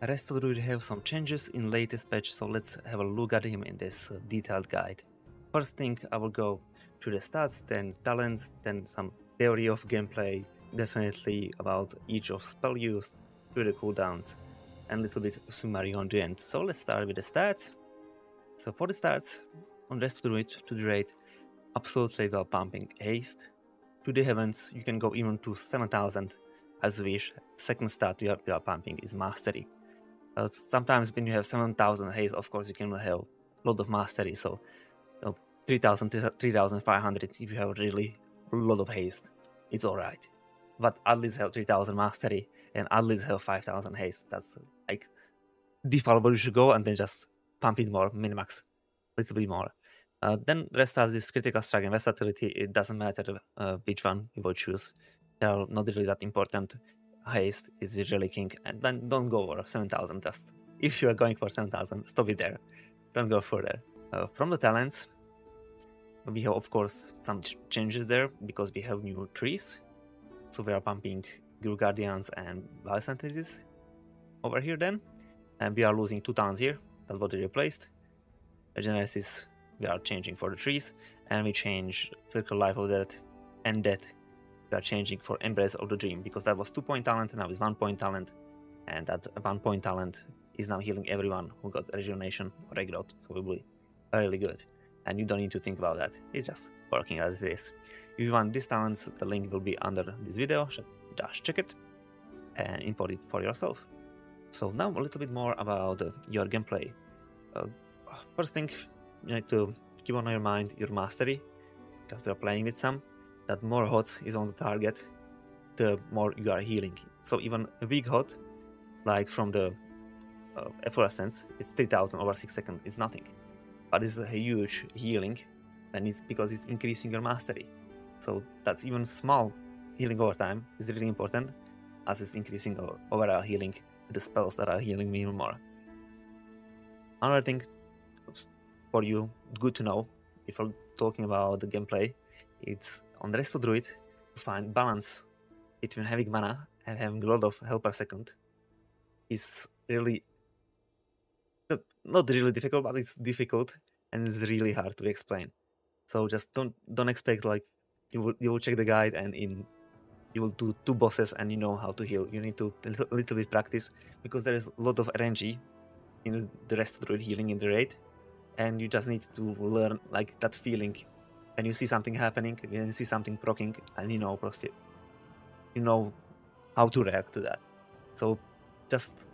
Resto Druid have some changes in latest patch, so let's have a look at him in this detailed guide. First thing, I will go through the stats, then talents, then some theory of gameplay, definitely about each of spell used, through the cooldowns, and a little bit summary on the end. So let's start with the stats. So for the stats, on Resto Druid to the rate, absolutely well pumping haste. To the heavens, you can go even to 7000 as you wish. Second stat you are pumping is mastery. Sometimes when you have 7000 haste, of course you can have a lot of mastery, so 3000, 3500 if you have really a lot of haste, it's alright. But at least have 3000 mastery and at least have 5000 haste. That's like default where you should go, and then just pump it more, minimax a little bit more. Then rest has this critical strike and versatility. It doesn't matter which one you will choose. They are not really that important. Haste is usually king, and then don't go over 7000. Just if you are going for 7000, stop it there. Don't go further. From the talents, we have of course some changes there because we have new trees. So we are pumping Guru Guardians and Biosynthesis over here then, and we are losing 2 talents here. That's what we replaced. Genesis we are changing for the trees, and we change Circle Life of Death and Death. We are changing for Embrace of the Dream because that was 2-point talent, now it's 1-point talent, and that 1-point talent is now healing everyone who got Rejuvenation or Regrowth, so it will be really good. And you don't need to think about that, it's just working as it is. If you want these talents, the link will be under this video, just check it and import it for yourself. So now a little bit more about your gameplay. First thing, you need to keep on your mind your mastery, because we are playing with some. That more hot is on the target, the more you are healing. So even a big hot, like from the efflorescence, it's 3000 over 6 seconds, it's nothing. But it's a huge healing, and it's because it's increasing your mastery. So that's even small healing over time is really important, as it's increasing our overall healing with the spells that are healing me even more. Another thing for you, good to know, if we're talking about the gameplay, it's on the Resto Druid to find balance between having mana and having a lot of health per second is really not really difficult, but it's difficult and it's really hard to explain. So just don't expect like you will check the guide and you will do 2 bosses and you know how to heal. You need to a little bit practice, because there is a lot of RNG in the Resto Druid healing in the raid, and you just need to learn like that feeling when you see something happening, when you see something proccing, and you know how to react to that. So just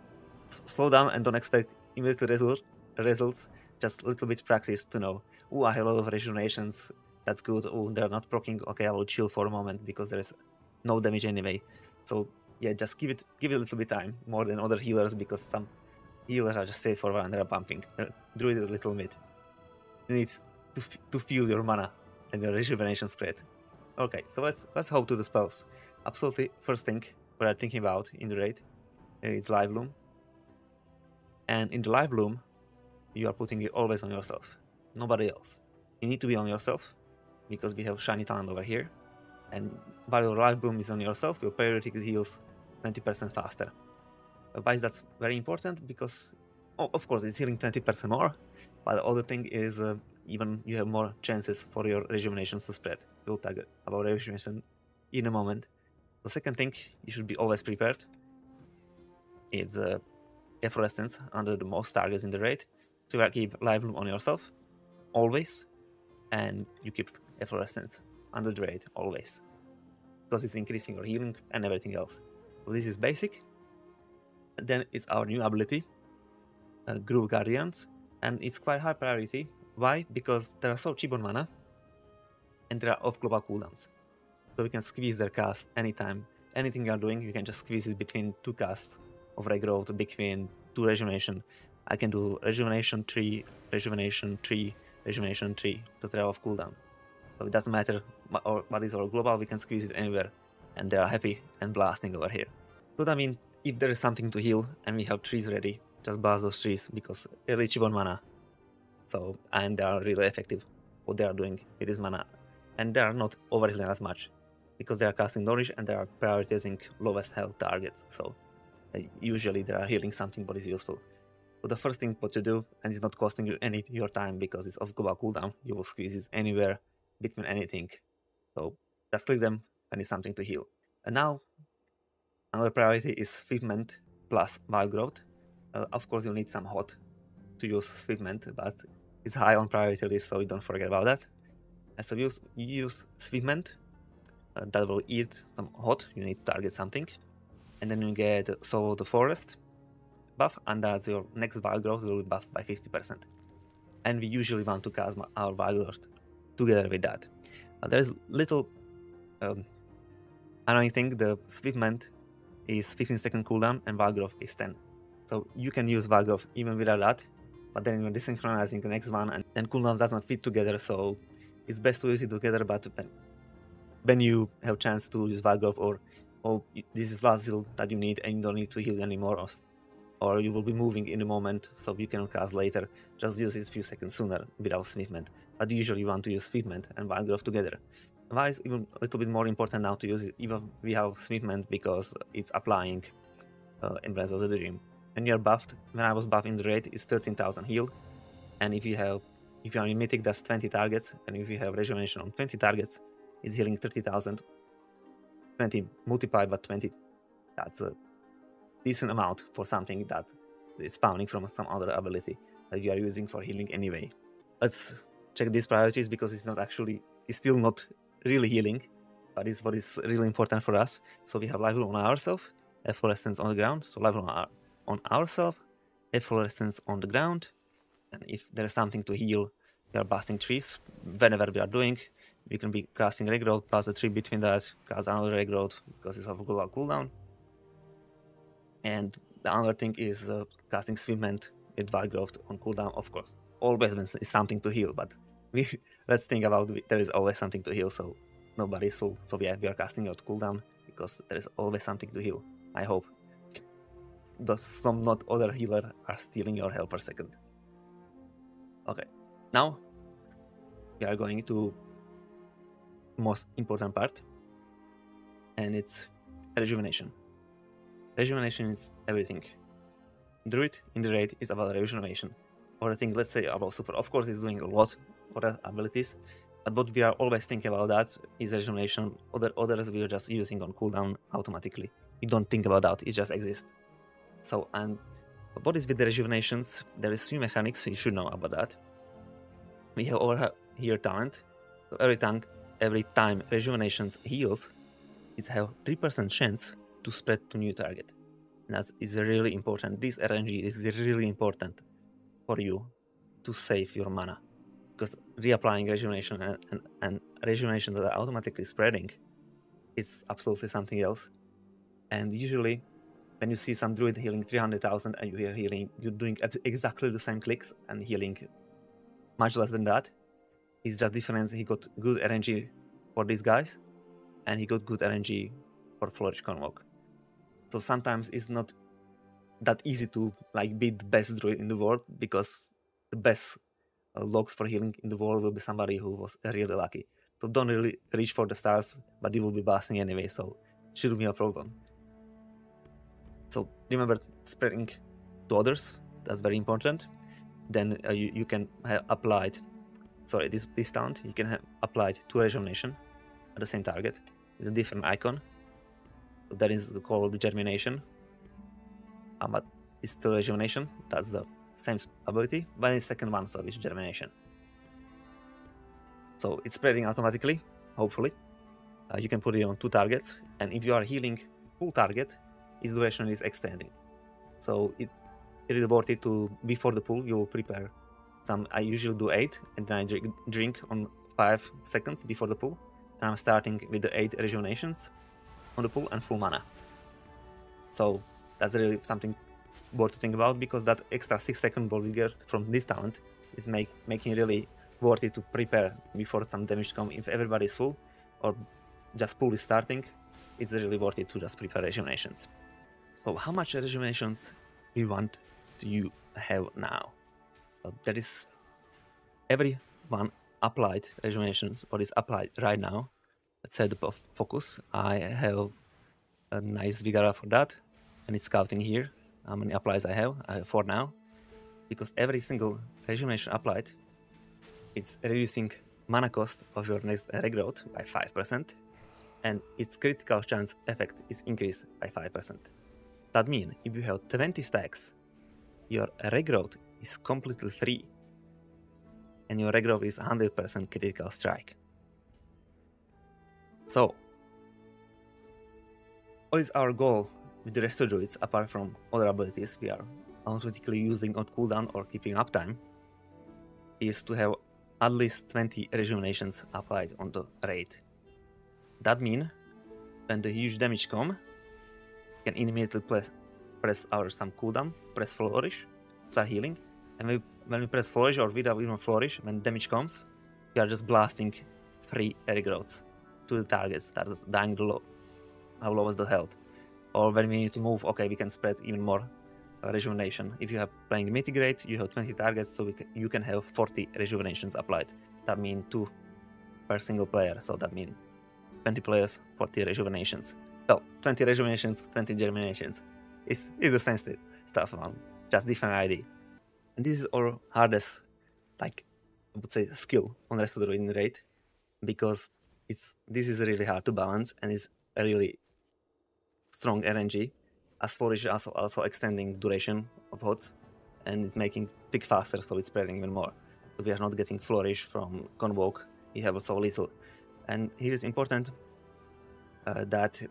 slow down and don't expect immediate results. Just a little bit practice to know, oh, I have a lot of rejuvenations, that's good. Oh, they're not proccing, okay, I will chill for a moment because there is no damage anyway. So yeah, just give it a little bit time, more than other healers, because some healers are just straightforward and they're pumping. Druid a little bit. You need to feel your mana and your rejuvenation spread. Okay, so let's hop to the spells. Absolutely, first thing we are thinking about in the raid is Live Loom. And in the Live Loom, you are putting it always on yourself, nobody else. You need to be on yourself, because we have Shiny Talent over here. And while your Live Bloom is on yourself, your periodic heals 20% faster. Why is that very important? Because, of course, it's healing 20% more, but the other thing is even you have more chances for your rejuvenations to spread. We'll talk about rejuvenation in a moment. The second thing, you should be always prepared. It's efflorescence under the most targets in the raid. So you keep Live Bloom on yourself, always, and you keep efflorescence under the raid, always. Because it's increasing your healing and everything else. So this is basic. Then it's our new ability, Guru Guardians, and it's quite high priority. Why? Because they are so cheap on mana, and they are off global cooldowns. So you can squeeze their cast anytime. Anything you are doing, you can just squeeze it between 2 casts of Regrowth, between 2 Rejuvenation. I can do Rejuvenation 3, Rejuvenation 3, Rejuvenation 3, because they are off cooldown. So it doesn't matter what is our global, we can squeeze it anywhere, and they are happy and blasting over here. So I mean, if there is something to heal and we have trees ready, just blast those trees, because really cheap on mana. So, and they are really effective what they are doing with this mana, and they are not overhealing as much, because they are casting Nourish and they are prioritizing lowest health targets. So Usually they are healing something what is useful. So the first thing what to do, and it's not costing you any your time because it's off global cooldown, you will squeeze it anywhere between anything. So just click them and it's something to heal. And now another priority is swiftment plus wild growth. Of course you need some hot to use swiftment, but it's high on priority list, so don't forget about that. And so you use swiftment, that will eat some hot, you need to target something, and then you get Soul of the Forest buff, and that's your next wild growth will be buffed by 50%. And we usually want to cast our wild growth together with that. There's little annoying thing, the swiftment is 15-second cooldown and wild growth is 10. So you can use wild growth even without that, but then you're desynchronizing the next one and then cooldown doesn't fit together, so it's best to use it together. But when you have chance to use wild growth, or this is last heal that you need and you don't need to heal anymore, or you will be moving in the moment so you can cast later, just use it a few seconds sooner without swiftment. But usually you want to use swiftment and wild growth together. Why is even a little bit more important now to use it even without swiftment, because it's applying Embrace of the Dream. When you're buffed, when I was buffed in the raid, it's 13,000 heal, and if you are in Mythic, that's 20 targets, and if you have rejuvenation on 20 targets, it's healing 30,000. 20 multiplied by 20, that's a decent amount for something that is spawning from some other ability that you are using for healing anyway. Let's check these priorities, because it's still not really healing, but it's what is really important for us. So we have level on ourselves, efflorescence on the ground. So level on ourselves, efflorescence on the ground, and if there is something to heal, we are busting trees. Whenever we are doing, we can be casting regrowth plus the tree between that, cast another regrowth because it's of global cooldown. And the other thing is casting swiftment with wild growth on cooldown. Of course, always is something to heal, but let's think about there is always something to heal, so nobody is full. So yeah, we are casting out cooldown because there is always something to heal. I hope some not other healer are stealing your health per second. Okay, now we are going to most important part, and it's rejuvenation. Rejuvenation is everything. Druid in the raid is about rejuvenation. Or I think, let's say about super. Of course, it's doing a lot of abilities, but what we are always thinking about that is rejuvenation. Others we are just using on cooldown automatically. You don't think about that; it just exists. So, and what is with the rejuvenations? There is three mechanics, so you should know about that. We have over here talent. So every time rejuvenations heals, it have 3% chance to spread to new target. And that is really important. This RNG is really important for you to save your mana, because reapplying rejuvenation and rejuvenation that are automatically spreading is absolutely something else. And usually when you see some druid healing 300,000 and you are healing, you're doing exactly the same clicks and healing much less than that. It's just difference. He got good RNG for these guys and he got good RNG for Flourish Convoke. So sometimes it's not that easy to beat the best druid in the world, because the best logs for healing in the world will be somebody who was really lucky. So don't really reach for the stars, but you will be busting anyway, so it shouldn't be a problem. So remember spreading to others, that's very important. Then you can have applied, this talent, you can have applied to rejuvenation at the same target with a different icon. So that is called germination. But it's still rejuvenation, that's the same ability, but it's second one, so it's germination. So it's spreading automatically, hopefully. You can put it on 2 targets, and if you are healing full target, its duration is extending. So it's really worth it to, before the pull, you will prepare some. I usually do 8, and then I drink on 5 seconds before the pull, and I'm starting with the 8 rejuvenations on the pull and full mana. So that's really something worth to think about, because that extra 6-second ball trigger from this talent is making really worth it to prepare before some damage to come. If everybody is full or just pull is starting, it's really worth it to just prepare rejuvenations. So how much rejuvenations we want to have now? There is every one applied rejuvenations, what is applied right now. Let's set up a focus. I have a nice Vigara for that. and it's counting here how many applies I have. I have 4 now, because every single rejuvenation applied is reducing mana cost of your next regrowth by 5%, and its critical chance effect is increased by 5%. That means if you have 20 stacks, your regrowth is completely free, and your regrowth is 100% critical strike. So, what is our goal with the rest of druids apart from other abilities we are automatically using on cooldown or keeping uptime? Is to have at least 20 rejuvenations applied on the raid. That means when the huge damage comes, we can immediately press our some cooldown, press flourish, start healing, and when we press flourish or without even flourish, when damage comes, we are just blasting free regrowths to the targets that is dying low, how low is the health. Or when we need to move, okay, we can spread even more rejuvenation. If you have playing mitigate, you have 20 targets, so you can have 40 rejuvenations applied. That means 2 per single player, so that means 20 players, 40 rejuvenations. Well, 20 rejuvenations, 20 germinations. It's the same stuff, man. Just different ID. And this is our hardest, like, I would say, skill on the rest of the win rate, because this is really hard to balance, and it's a really strong RNG, as Flourish is also extending duration of HOTS, and it's making tick faster, so it's spreading even more. So we are not getting Flourish from Convoke, we have so little. And here is important that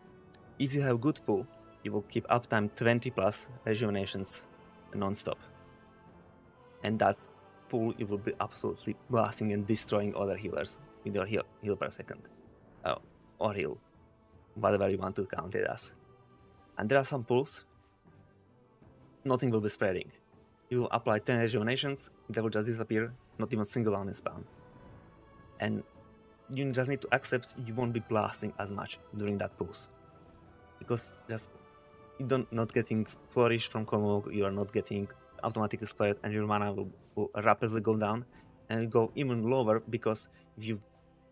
if you have good pool, you will keep uptime 20 plus rejuvenations non-stop. And that pool, you will be absolutely blasting and destroying other healers with your heal per second. Or heal, whatever you want to count it as. And there are some pools, nothing will be spreading. You will apply 10 rejuvenations, they will just disappear, not even single one is spawn. And you just need to accept you won't be blasting as much during that pulse. Because just you not getting flourish from Convoke, you are not getting automatically spread, and your mana will rapidly go down and go even lower, because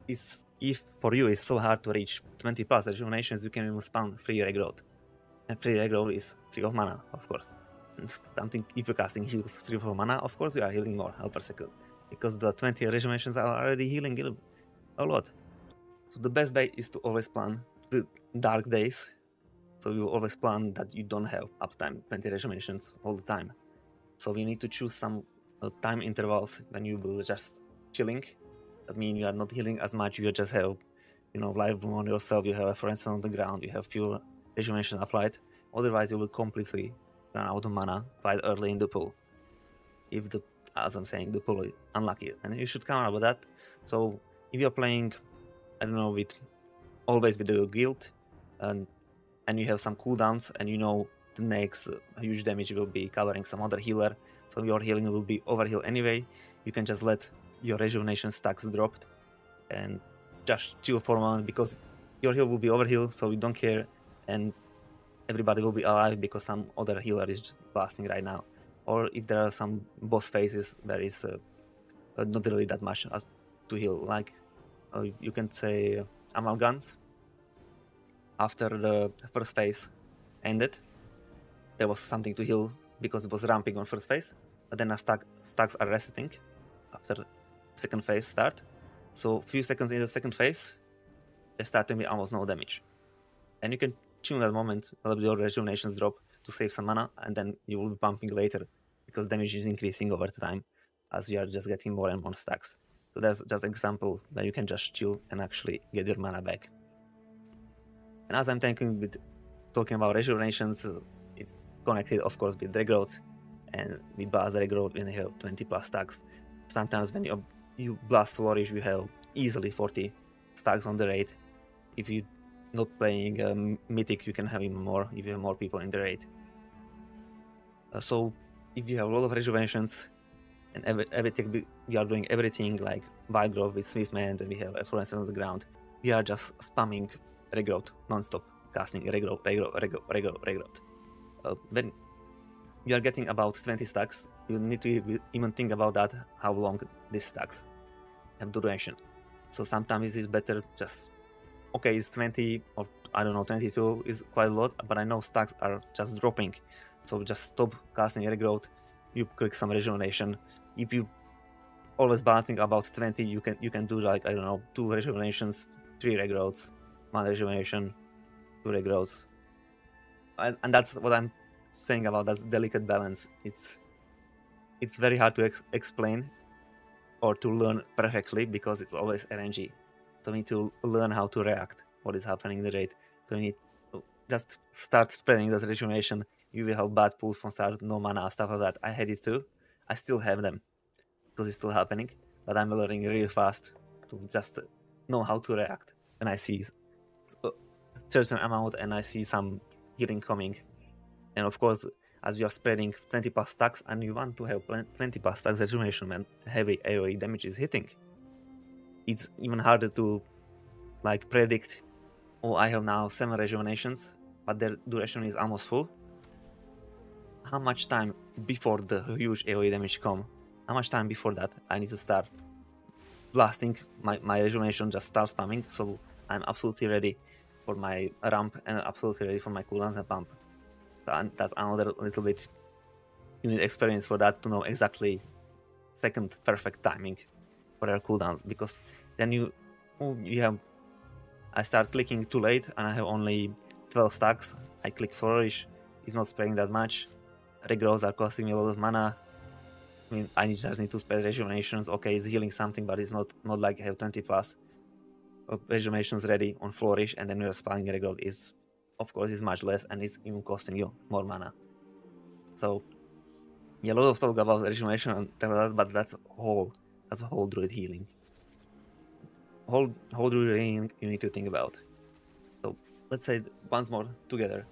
if for you it's so hard to reach 20 plus rejuvenations, you can even spawn free regrowth. And free regrowth is free of mana, of course. And something, if you're casting heals free of mana, of course you are healing more health per second, because the 20 rejuvenations are already healing a lot. So the best way is to always plan the dark days. So you always plan that you don't have uptime 20 rejuvenations all the time. So we need to choose some time intervals when you will just chilling. That means you are not healing as much, you just have, live on yourself, you have a friend on the ground, you have fewer rejuvenation applied. Otherwise you will completely run out of mana quite early in the pool. As I'm saying, the pool is unlucky, and you should counter with that. So if you're playing, I don't know, always with the guild, and you have some cooldowns, and the next huge damage will be covering some other healer, so your healing will be overheal anyway, you can just let your rejuvenation stacks drop and just chill for a moment, because your heal will be overheal, so you don't care, and everybody will be alive because some other healer is blasting right now. Or if there are some boss phases, there is not really that much as to heal, like you can say Amalgams. After the first phase ended, there was something to heal because it was ramping on first phase, but then our stacks are resetting after second phase start. So a few seconds in the second phase, they're starting with almost no damage. And you can chill that moment, let your rejuvenations drop to save some mana, and then you will be pumping later because damage is increasing over time as you are just getting more and more stacks. So that's just an example that you can just chill and actually get your mana back. And as I'm talking about rejuvenations, it's connected, of course, with regrowth, and we blast regrowth when you have 20 plus stacks. Sometimes when you blast flourish, you have easily 40 stacks on the raid. If you're not playing mythic, you can have even more if you have more people in the raid. So if you have a lot of rejuvenations and everything, we are doing everything like wild growth with Swiftman, and we have Effluence on the ground. We are just spamming regrowth non-stop, casting regrowth. When you are getting about 20 stacks, you need to even think about that, how long these stacks have duration. So sometimes it's better just, okay, it's 20 or I don't know, 22 is quite a lot, but I know stacks are just dropping. So just stop casting regrowth, you click some rejuvenation. If you always balancing about 20, you can do like, I don't know, 2 rejuvenations, 3 regrowths, 1 rejuvenation, 2 regrowths. And that's what I'm saying about that delicate balance. It's very hard to explain or to learn perfectly because it's always RNG. So we need to learn how to react what is happening in the raid. So we need to just start spreading this rejuvenation. You will have bad pulls from start, no mana, stuff like that. I had it too. I still have them because it's still happening, but I'm learning really fast to just know how to react when I see a certain amount and I see some healing coming. And of course, as we are spreading 20 plus stacks and you want to have 20 plus stacks rejuvenation when heavy AoE damage is hitting, it's even harder to like predict, oh, I have now 7 rejuvenations, but their duration is almost full. How much time before the huge AoE damage come? How much time before that I need to start blasting my rejuvenation, just start spamming, so I'm absolutely ready for my ramp and absolutely ready for my cooldowns and pump. And that's another little bit, you need experience for that to know exactly second perfect timing for your cooldowns, because then you have, I start clicking too late and I have only 12 stacks. I click Flourish, it's not spreading that much. Regrowths are costing me a lot of mana. I mean, I just need to spread rejuvenations. Okay, it's healing something, but it's not like I have 20 plus rejuvenations ready on Flourish, and then you're spamming regrowth is, of course, is much less and it's even costing you more mana. So yeah, a lot of talk about rejuvenation and that, but that's a whole druid healing. Whole druid healing you need to think about. So let's say once more together.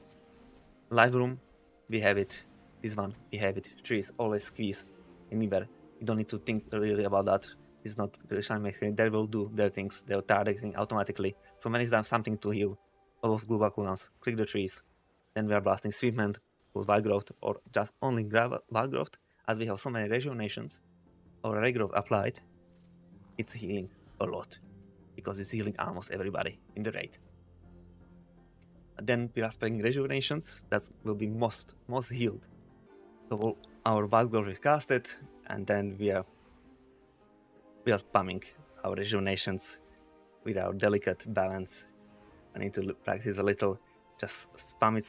Live room, we have it. This one, we have it. Trees, always squeeze. Anywhere. You don't need to think really about that. It's not shine mechanic. They will do their things. They'll targeting automatically. So when it's done something to heal all of global cooldowns, click the trees. Then we are blasting sweepment, wild growth, or just only wild growth. As we have so many rejuvenations or regrowth applied, it's healing a lot because it's healing almost everybody in the raid. Then we are spreading rejuvenations. That will be most healed. So our wild growth is casted, and then we are spamming our rejuvenations with our delicate balance. I need to practice a little. Just spam it.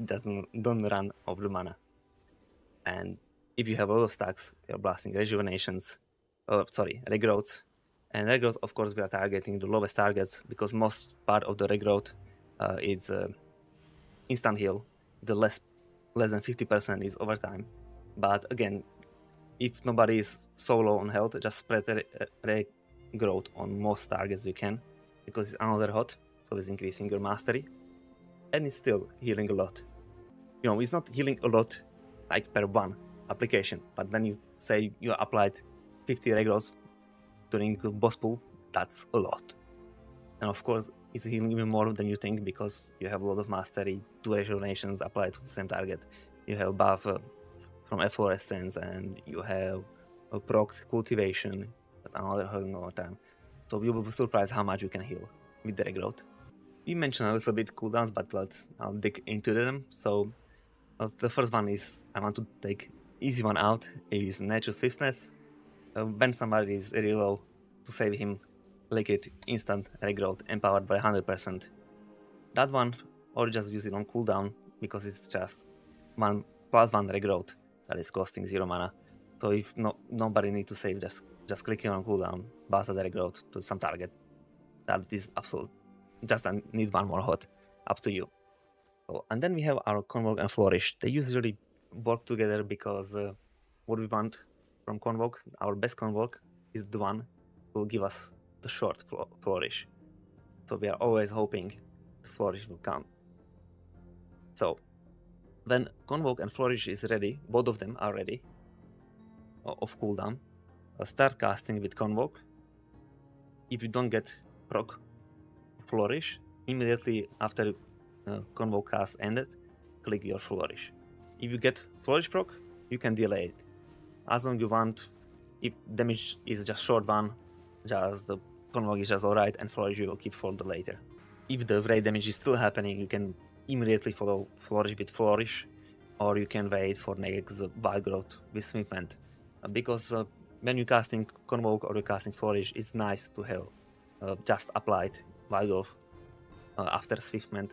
Just don't run off the mana. And if you have all those stacks, you're blasting rejuvenations, regrowths. And regrowth, of course, we are targeting the lowest targets because most part of the regrowth is instant heal. The less than 50% is overtime. But again, if nobody is so low on health, just spread regrowth on most targets you can, because it's another hot, so it's increasing your mastery, and it's still healing a lot. You know, it's not healing a lot like per one application, but when you say you applied 50 regrowths during the boss pool, that's a lot. And of course, it's healing even more than you think because you have a lot of mastery, 2 rejuvenations applied to the same target. You have buff from efflorescence, and you have a proc cultivation. That's another healing over time. So you will be surprised how much you can heal with the regrowth. We mentioned a little bit cooldowns, but I'll dig into them. So the first one is, I want to take easy one out, is Natural Swiftness. When somebody is really low, to save him, click it, instant regrowth, empowered by 100%. That one, or just use it on cooldown, because it's just 1+1 regrowth that is costing 0 mana. So if nobody need to save, just clicking on cooldown, blast the regrowth to some target. That is absolute. Just need one more hot, up to you. So, and then we have our Convoke and Flourish. They usually work together because what we want from Convoke, our best Convoke, is the one who will give us the short Flourish. So we are always hoping the Flourish will come. So when Convoke and Flourish is ready, both of them are ready, of cooldown, start casting with Convoke. If you don't get proc Flourish, immediately after Convoke cast ended, click your Flourish. If you get Flourish proc, you can delay it. As long as you want, if damage is just short one, just Convoke is just alright, and Flourish you will keep for the later. If the raid damage is still happening, you can immediately follow Flourish with Flourish, or you can wait for next Wild Growth with Swiftment. Because when you're casting Convoke or you're casting Flourish, it's nice to have just applied Wild Growth after Swiftment,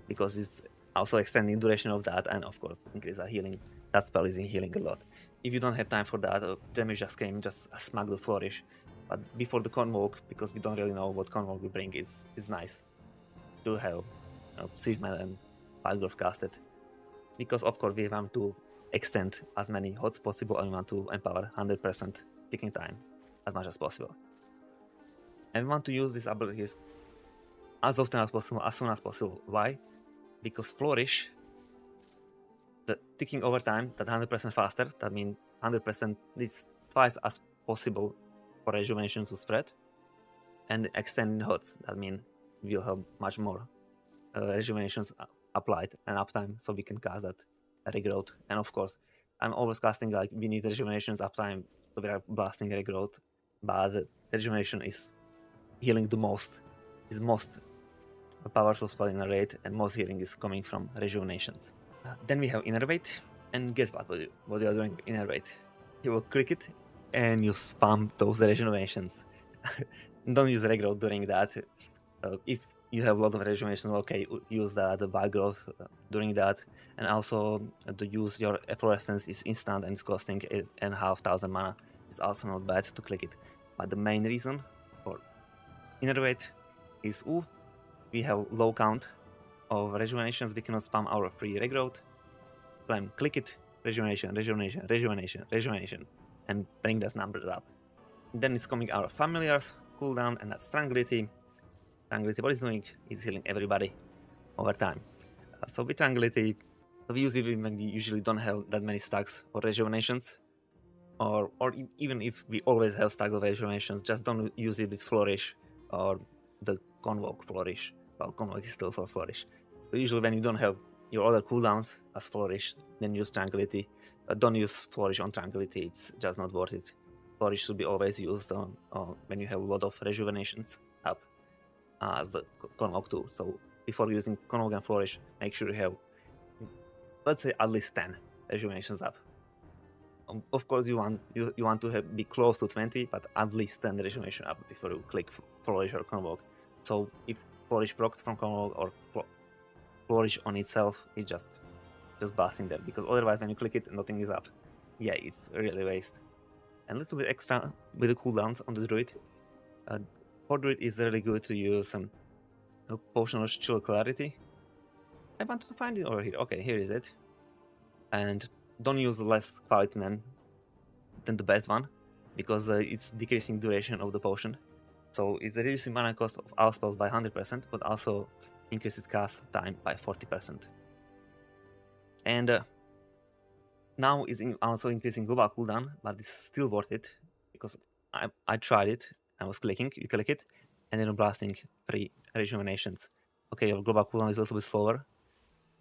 because it's also extending duration of that, and of course increase the healing. That spell is in healing a lot. If you don't have time for that, damage just came, just smack the Flourish. But before the Convoke, because we don't really know what Convoke will bring, is nice to have Swiftment and Wild Growth casted. Because of course we want to extend as many hots possible, and we want to empower 100% ticking time as much as possible. And we want to use these abilities as often as possible, as soon as possible. Why? Because Flourish, the ticking over time, that 100% faster, that means 100% is twice as possible for rejuvenation to spread. And extending hots, that means we'll have much more rejuvenations applied and uptime, so we can cast that regrowth. And of course, I'm always casting like we need rejuvenations uptime, so we are blasting regrowth, but rejuvenation is healing the most, is most powerful spell in a raid, and most healing is coming from rejuvenations. Then we have Innervate, and guess what you are doing with Innervate? You will click it and you spam those rejuvenations. Don't use regrowth during that. If you have a lot of rejuvenation, okay, use the Wild Growth during that. And also to use your Efflorescence is instant and it's costing 8,500 mana. It's also not bad to click it. But the main reason for Innervate is we have low count of rejuvenations, we cannot spam our free regrowth. Then click it, rejuvenation, rejuvenation, rejuvenation, rejuvenation, and bring those numbers up. Then it's coming our familiars, cooldown, and that's Tranquility. Tranquility, what it's doing is healing everybody over time. So with Tranquility, we use it when we usually don't have that many stacks for rejuvenations, or even if we always have stacks of rejuvenations, just don't use it with Flourish or the Convoke Flourish. Well, Convoke is still for Flourish. So usually when you don't have your other cooldowns as Flourish, then use Tranquility. Don't use Flourish on Tranquility, it's just not worth it. Flourish should be always used on when you have a lot of rejuvenations up as the Convoke too. So before using Convoke and Flourish, make sure you have, let's say, at least 10 rejuvenations up. Of course you want to be close to 20, but at least 10 rejuvenation up before you click Flourish or Convoke. So if Flourish procced from Convoke or Flourish on itself, it's just blasting there, because otherwise when you click it, nothing is up. Yeah, it's really waste. And a little bit extra with the cooldowns on the Druid. For Druid is really good to use a Potion of Chill Clarity. I wanted to find it over here. Okay, here is it. And don't use less quality than the best one, because it's decreasing duration of the potion. So it's reducing mana cost of all spells by 100%, but also increases cast time by 40%. And now it's also increasing global cooldown, but it's still worth it, because I tried it. I was clicking, you click it, and then you're blasting 3 rejuvenations. Okay, your global cooldown is a little bit slower,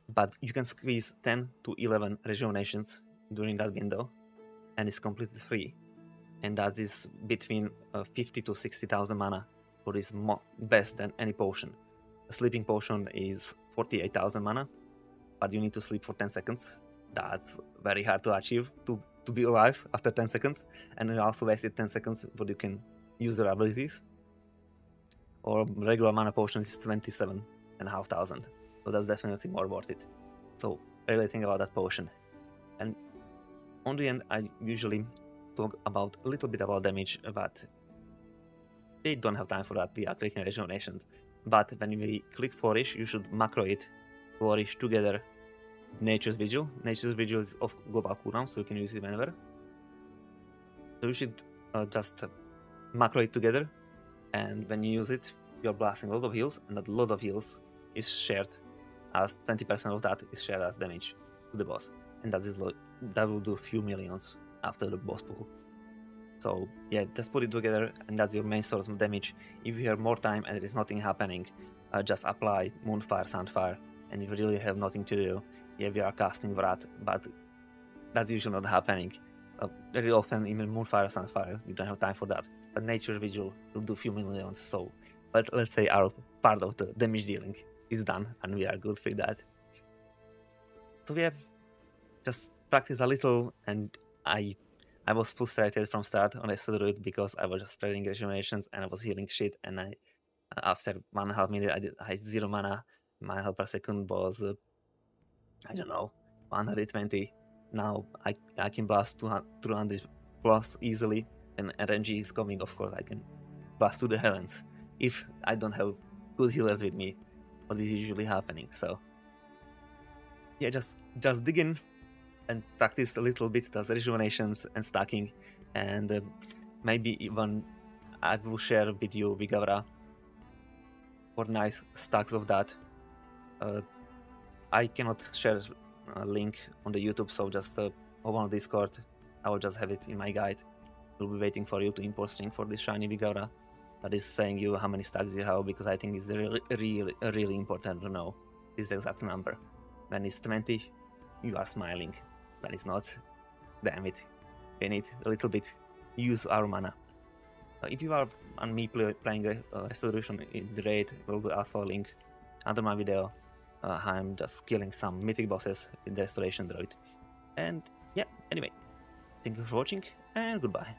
but you can squeeze 10 to 11 rejuvenations during that window, and it's completely free. And that is between 50 to 60,000 mana for this best than any potion. A sleeping potion is 48,000 mana, but you need to sleep for 10 seconds. That's very hard to achieve, to be alive after 10 seconds, and you also wasted 10 seconds, but you can use your abilities. Or regular mana potion is 27,500, so that's definitely more worth it. So really think about that potion. And on the end, I usually talk about a little bit about damage, but we don't have time for that. We are clicking rejuvenations. But when we click Flourish, you should macro it, Flourish together Nature's Vigil. Nature's Vigil is of global cooldown, so you can use it whenever. So you should just macro it together, and when you use it, you're blasting a lot of heals, and that lot of heals is shared as 20% of that is shared as damage to the boss, and that will do a few millions after the boss pull. So yeah, just put it together, and that's your main source of damage. If you have more time and there is nothing happening, just apply Moonfire, Sandfire, and if you really have nothing to do, yeah, we are casting Wrath, but that's usually not happening. Very often, even Moonfire, Sunfire, you don't have time for that. But Nature Vigil will do few millions, so... But let's say our part of the damage dealing is done, and we are good with that. So yeah, just practice a little, and I was frustrated from start on this Druid because I was just spreading regenerations and I was healing shit, and I after 1.5 minute I had 0 mana. My health per second was I don't know, 120. Now I can blast 200 plus easily, and RNG is coming. Of course, I can blast to the heavens if I don't have good healers with me. What is usually happening? So yeah, just dig in and practice a little bit those rejuvenations and stacking, and maybe even I will share with you Vigavra for nice stacks of that. I cannot share a link on the YouTube, so just hop on Discord. I will just have it in my guide. We'll be waiting for you to import string for this shiny Vigavra that is saying you how many stacks you have, because I think it's really important to know this exact number. When it's 20, you are smiling. When it's not, damn it, we need a little bit. Use our mana. If you are on me playing Restoration in the raid, will be also a link under my video. I'm just killing some mythic bosses in the Restoration Druid. And yeah, anyway, thank you for watching, and goodbye.